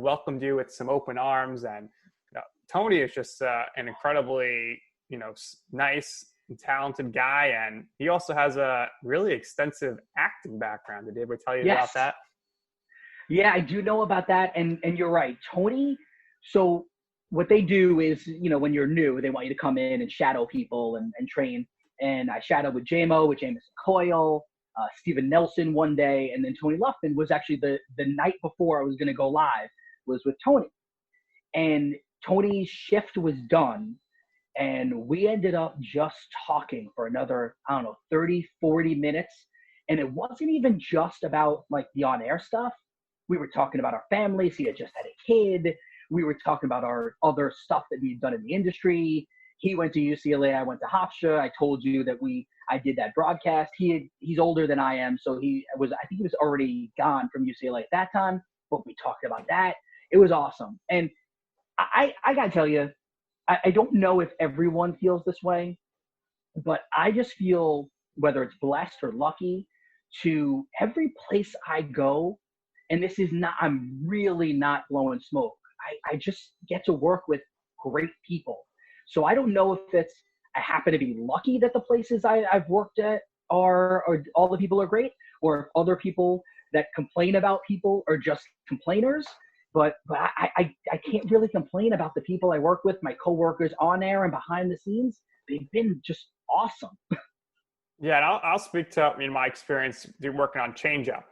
welcomed you with some open arms. And Tony is just an incredibly, nice and talented guy. And he also has a really extensive acting background. Did he ever tell you about that? Yeah, I do know about that. And you're right. Tony, so what they do is, when you're new, they want you to come in and shadow people and train. And I shadowed with JMO, with Jameson Coyle, Steven Nelson one day. And then Tony Luffman was actually the night before I was going to go live was with Tony. And Tony's shift was done. And we ended up just talking for another, 30, 40 minutes. And it wasn't even just about like the on-air stuff. We were talking about our families. He had just had a kid. We were talking about our other stuff that we'd done in the industry. He went to UCLA. I went to Hofstra. I told you that I did that broadcast. He's older than I am. So I think he was already gone from UCLA at that time, but we talked about that. It was awesome. And I got to tell you, I don't know if everyone feels this way, but I just feel, whether it's blessed or lucky, to every place I go, and this is not, I'm really not blowing smoke. I just get to work with great people. So I don't know if I happen to be lucky that the places I've worked at are all the people are great, or if other people that complain about people are just complainers. But I can't really complain about the people I work with, my coworkers on air and behind the scenes. They've been just awesome. Yeah, and I'll speak to my experience working on Change Up.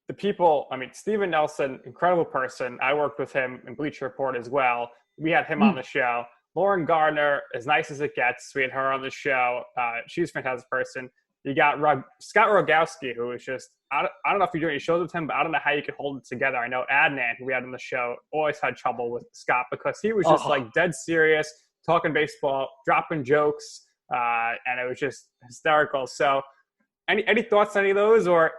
The people, Steven Nelson, incredible person. I worked with him in Bleacher Report as well. We had him on the show. Lauren Gardner, as nice as it gets. We had her on the show. She's a fantastic person. You got Scott Rogowski, who is just, I don't know if you're doing any shows with him, but I don't know how you could hold it together. I know Adnan, who we had on the show, always had trouble with Scott because he was just like dead serious, talking baseball, dropping jokes, and it was just hysterical. So any thoughts on any of those, or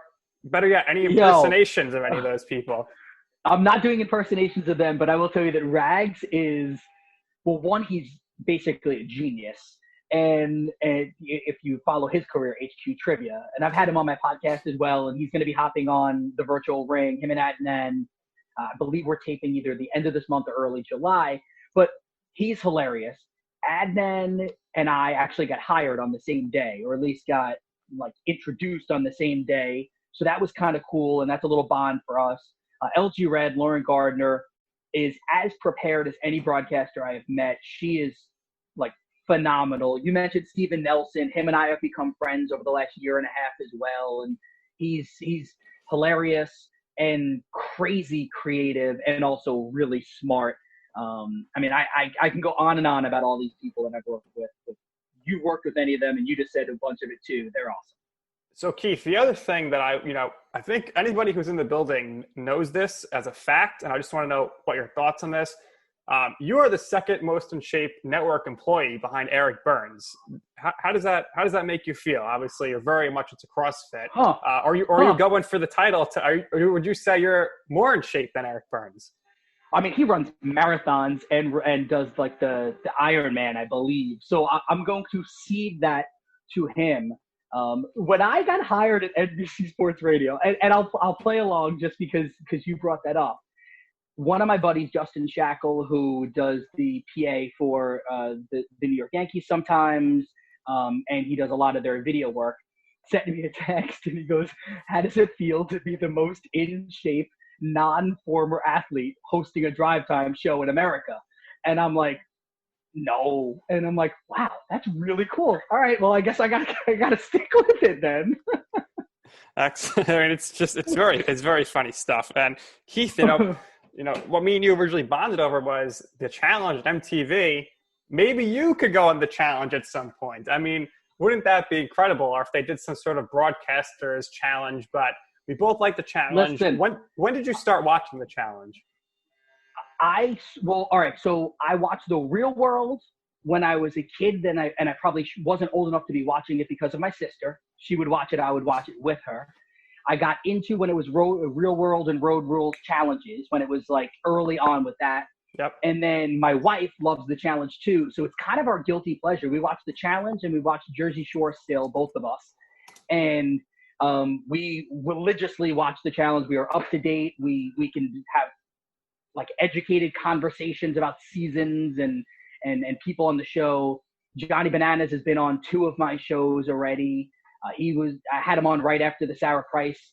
better yet, any impersonations of any of those people? I'm not doing impersonations of them, but I will tell you that Rags is, well, one, he's basically a genius. And if you follow his career, HQ Trivia, and I've had him on my podcast as well, and he's going to be hopping on the virtual ring, him and Adnan. I believe we're taping either the end of this month or early July, but he's hilarious. Adnan and I actually got hired on the same day, or at least got like introduced on the same day. So that was kind of cool, and that's a little bond for us. LG Red, Lauren Gardner, is as prepared as any broadcaster I have met. She is like phenomenal. You mentioned Steven Nelson. Him and I have become friends over the last year and a half as well. And he's hilarious and crazy creative and also really smart. I can go on and on about all these people that I've worked with. You worked with any of them, and you just said a bunch of it too. They're awesome. So Keith, the other thing that I think anybody who's in the building knows this as a fact, and I just want to know what your thoughts on this. You are the second most in shape network employee behind Eric Burns. How does that make you feel? Obviously, you're very much into CrossFit. Are you going for the title? Or would you say you're more in shape than Eric Burns? He runs marathons and does like the Ironman, I believe. So I'm going to cede that to him. When I got hired at NBC Sports Radio, and I'll play along just because you brought that up. One of my buddies, Justin Shackle, who does the PA for the New York Yankees sometimes, and he does a lot of their video work, sent me a text, and he goes, "How does it feel to be the most in shape non-former athlete hosting a drive time show in America?" And I'm like, no. And I'm like, wow, that's really cool. All right, well, I guess I gotta stick with it then. It's very funny stuff. And Keith, what me and you originally bonded over was the challenge at MTV. Maybe you could go on the challenge at some point. Wouldn't that be incredible? Or if they did some sort of broadcasters challenge, but we both like the challenge. Listen, when did you start watching the challenge? All right. So I watched The Real World when I was a kid. Then I probably wasn't old enough to be watching it because of my sister. She would watch it. I would watch it with her. I got into when it was Real World and Road Rules challenges, when it was like early on with that. Yep. And then my wife loves the challenge too. So it's kind of our guilty pleasure. We watch the challenge and we watch Jersey Shore still, both of us. And we religiously watch the challenge. We are up to date. We can have like educated conversations about seasons and people on the show. Johnny Bananas has been on 2 of my shows already. I had him on right after the Sarah Price,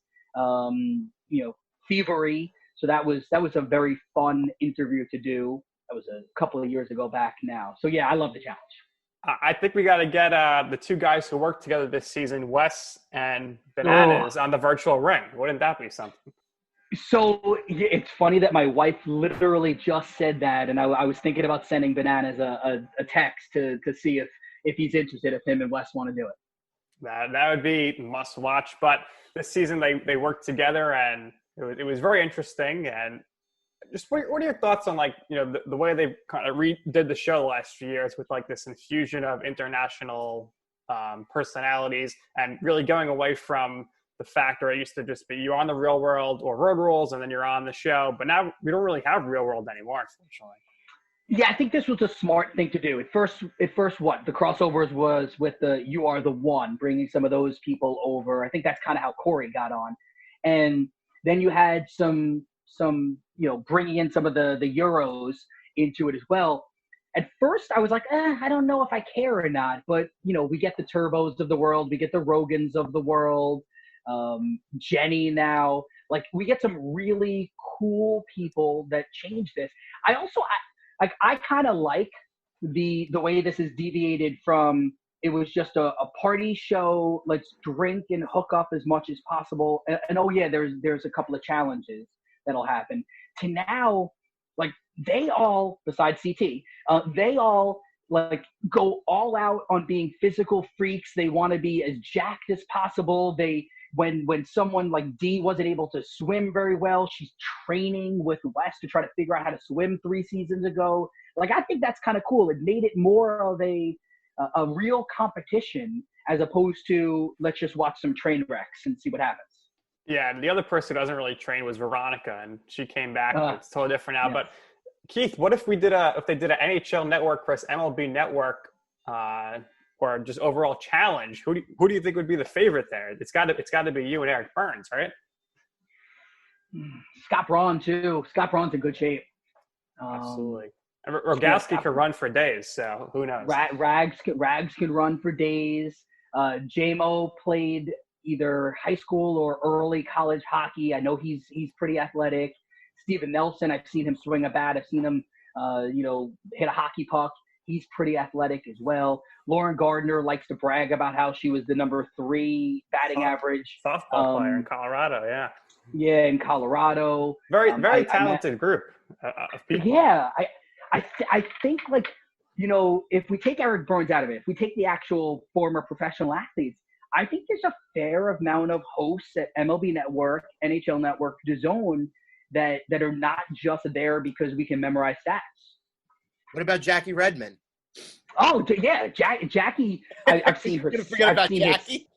thievery. So that was a very fun interview to do. That was a couple of years ago back now. So yeah, I love the challenge. I think we got to get the 2 guys who worked together this season, Wes and Bananas, on the virtual ring. Wouldn't that be something? So it's funny that my wife literally just said that, and I was thinking about sending Bananas a text to see if he's interested, if him and Wes want to do it. That would be must watch. But this season they worked together, and it was very interesting. And just what are your thoughts on the way they kind of redid the show the last few years with this infusion of international personalities and really going away from the factor it used to just be you're on the Real World or Road Rules and then you're on the show, but now we don't really have Real World anymore, unfortunately. Yeah, I think this was a smart thing to do. At first, what the crossovers was with the You Are the One, bringing some of those people over. I think that's kind of how Corey got on, and then you had some bringing in some of the Euros into it as well. At first, I was like, I don't know if I care or not, but we get the Turbos of the world, we get the Rogans of the world, Jenny now. We get some really cool people that change this. I kind of like the way this is deviated from it was just a party show. Let's drink and hook up as much as possible. And oh yeah, there's a couple of challenges that'll happen. To now, they all, besides CT, they all go all out on being physical freaks. They want to be as jacked as possible. When someone like Dee wasn't able to swim very well, she's training with Wes to try to figure out how to swim 3 seasons ago. I think that's kind of cool. It made it more of a real competition as opposed to let's just watch some train wrecks and see what happens. Yeah, and the other person who doesn't really train was Veronica, and she came back. It's totally different now. Yeah. But Keith, what if they did an NHL Network versus MLB Network or just overall challenge? Who do you think would be the favorite there? It's got to be you and Eric Burns, right? Scott Braun too. Scott Braun's in good shape. Absolutely. Rogowski could run for days, so who knows? Rags can run for days. J-Mo played either high school or early college hockey. I know he's pretty athletic. Steven Nelson, I've seen him swing a bat. I've seen him, hit a hockey puck. He's pretty athletic as well. Lauren Gardner likes to brag about how she was the number 3 batting average softball player in Colorado. Yeah. Yeah, in Colorado. Very talented group of people. Yeah, I think if we take Eric Burns out of it, if we take the actual former professional athletes, I think there's a fair amount of hosts at MLB Network, NHL Network, DAZN that are not just there because we can memorize stats. What about Jackie Redmond? Oh, yeah, Jackie. I've seen her. You're gonna forget about Jackie?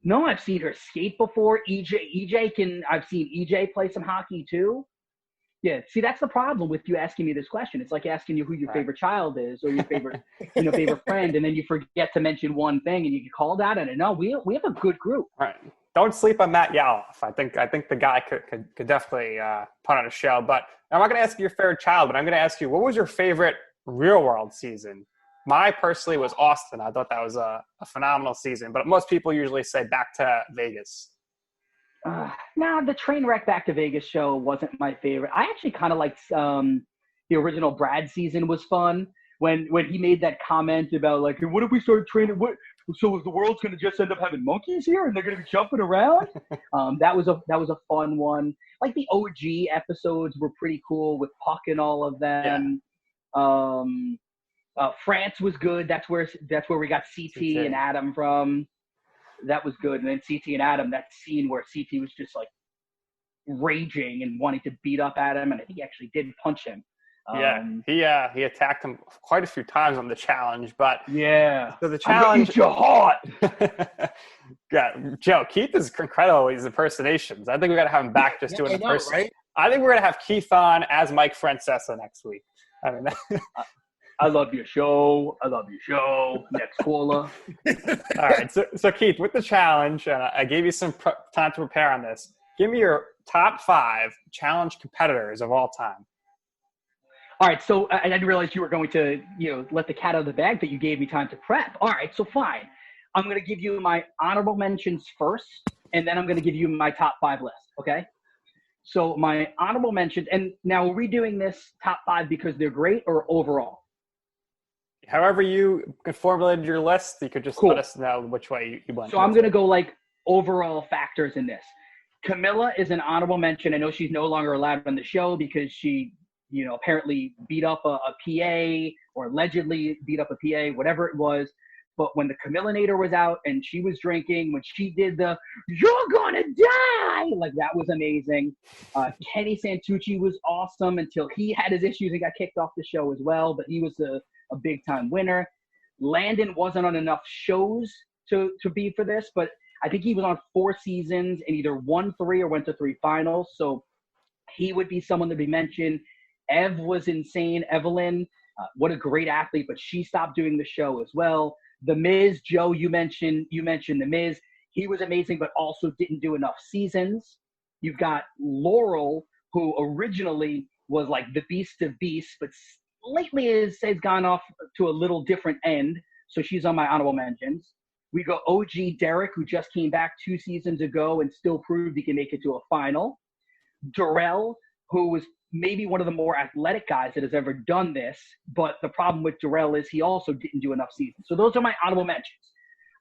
No, I've seen her skate before. I've seen EJ play some hockey too. Yeah, see, that's the problem with you asking me this question. It's like asking you who your favorite child is or your favorite, favorite friend, and then you forget to mention one thing and you get called out on it. No, we have a good group. All right. Don't sleep on Matt Yaloff. I think the guy could definitely put on a show. But I'm not going to ask you your favorite child, but I'm going to ask you, what was your favorite Real World season? My personally was Austin. I thought that was a phenomenal season. But most people usually say Back to Vegas. The train wreck Back to Vegas show wasn't my favorite. I actually kind of liked the original Brad season was fun when he made that comment about what if we started training? So the world's going to just end up having monkeys here and they're going to be jumping around? That was a fun one. The OG episodes were pretty cool with Puck and all of them. Yeah. France was good. That's where we got CT and Adam from. That was good. And then CT and Adam, that scene where CT was just raging and wanting to beat up Adam, and I think he actually did punch him. He attacked him quite a few times on the challenge, but so the challenge. I'm gonna eat your heart. Yeah, Joe, Keith is incredible. He's impersonations. I think we got to have him back just doing the person. Right? I think we're gonna have Keith on as Mike Francesa next week. I mean. I love your show. Next caller. All right. So Keith, with the challenge, and I gave you some time to prepare on this. Give me your top 5 challenge competitors of all time. All right, so I didn't realize you were going to, let the cat out of the bag that you gave me time to prep. All right, so fine. I'm going to give you my honorable mentions first, and then I'm going to give you my top 5 list, okay? So my honorable mentions, and now are we doing this top 5 because they're great or overall? However you formulated your list, you could just Cool. let us know which way you went. So I'm going to go like overall factors in this. Camilla is an honorable mention. I know she's no longer allowed on the show because she apparently beat up a PA or allegedly beat up a PA, whatever it was. But when the Camillinator was out and she was drinking, when she did the "you're gonna die," like that was amazing. Kenny Santucci was awesome until he had his issues and got kicked off the show as well. But he was a big time winner. Landon wasn't on enough shows to be for this, but I think he was on 4 seasons and either won 3 or went to 3 finals. So he would be someone to be mentioned. Ev was insane. Evelyn, what a great athlete, but she stopped doing the show as well. The Miz, Joe, you mentioned The Miz. He was amazing, but also didn't do enough seasons. You've got Laurel, who originally was like the beast of beasts, but lately has gone off to a little different end. So she's on my honorable mentions. We go OG Derek, who just came back 2 seasons ago and still proved he can make it to a final. Darrell, who was maybe one of the more athletic guys that has ever done this, but the problem with Darrell is he also didn't do enough seasons. So those are my honorable mentions.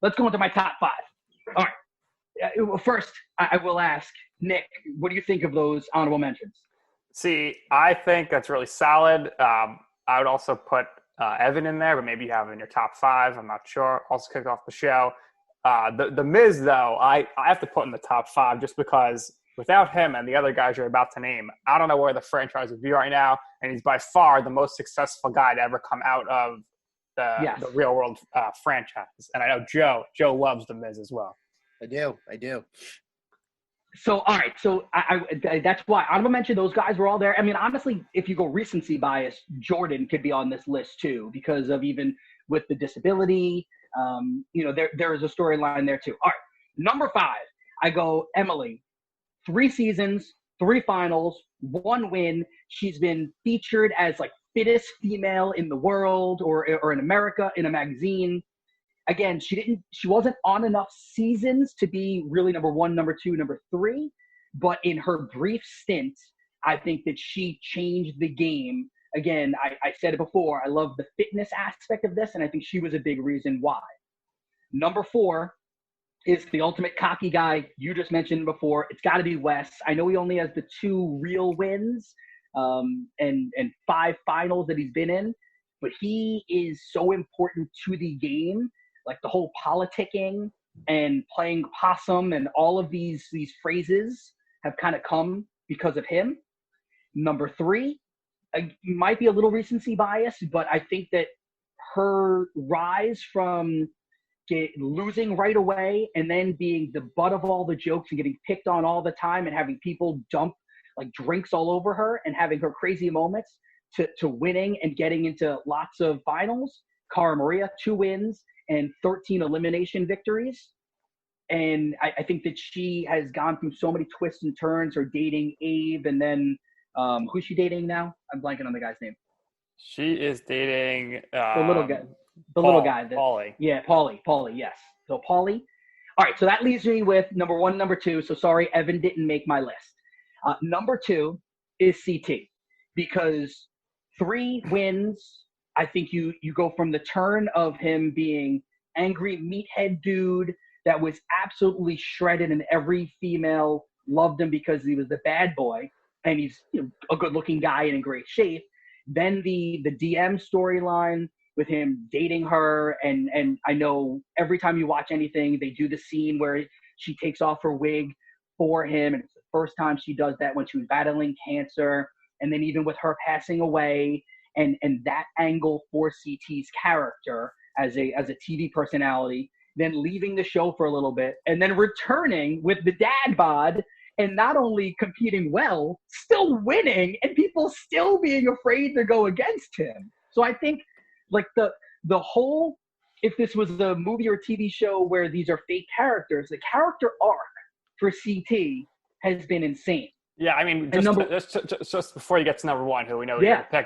Let's go into my top 5. All right. First, I will ask, Nick, what do you think of those honorable mentions? See, I think that's really solid. I would also put Evan in there, but maybe you have him in your top 5. I'm not sure. Also kick off the show. The Miz, though, I have to put in the top 5 just because without him and the other guys you're about to name, I don't know where the franchise would be right now. And he's by far the most successful guy to ever come out of the real world franchise. And I know Joe loves the Miz as well. I do. So, all right. So I that's why honorable mention, those guys were all there. I mean, honestly, if you go recency bias, Jordan could be on this list too, because of even with the disability, there is a storyline there too. All right. Number 5, I go Emily. 3 seasons, 3 finals, 1 win. She's been featured as like fittest female in the world or in America in a magazine. Again, she wasn't on enough seasons to be really number 1, number 2, number 3. But in her brief stint, I think that she changed the game. Again, I said it before, I love the fitness aspect of this, and I think she was a big reason why. Number 4 is the ultimate cocky guy you just mentioned before. It's got to be Wes. I know he only has the 2 real wins and 5 finals that he's been in, but he is so important to the game. Like the whole politicking and playing possum and all of these phrases have kind of come because of him. Number 3, might be a little recency bias, but I think that her rise from losing right away and then being the butt of all the jokes and getting picked on all the time and having people dump like drinks all over her and having her crazy moments to winning and getting into lots of finals. Cara Maria, 2 wins and 13 elimination victories. And I think that she has gone through so many twists and turns. Her dating Abe, and then who's she dating now? I'm blanking on the guy's name. She is dating the little guy. Paulie. Yeah, Paulie, yes. So Paulie. All right, so that leaves me with number 1, number 2. So sorry, Evan didn't make my list. Number 2 is CT because 3 wins. I think you go from the turn of him being angry meathead dude that was absolutely shredded and every female loved him because he was the bad boy and he's a good-looking guy and in great shape. Then the DM storyline with him dating her, and I know every time you watch anything, they do the scene where she takes off her wig for him, and it's the first time she does that when she was battling cancer, and then even with her passing away, and that angle for CT's character as a TV personality, then leaving the show for a little bit, and then returning with the dad bod, and not only competing well, still winning, and people still being afraid to go against him. So I think like the whole, if this was a movie or TV show where these are fake characters, the character arc for CT has been insane. Yeah, I mean, just before you get to number 1, who we know you're going to pick,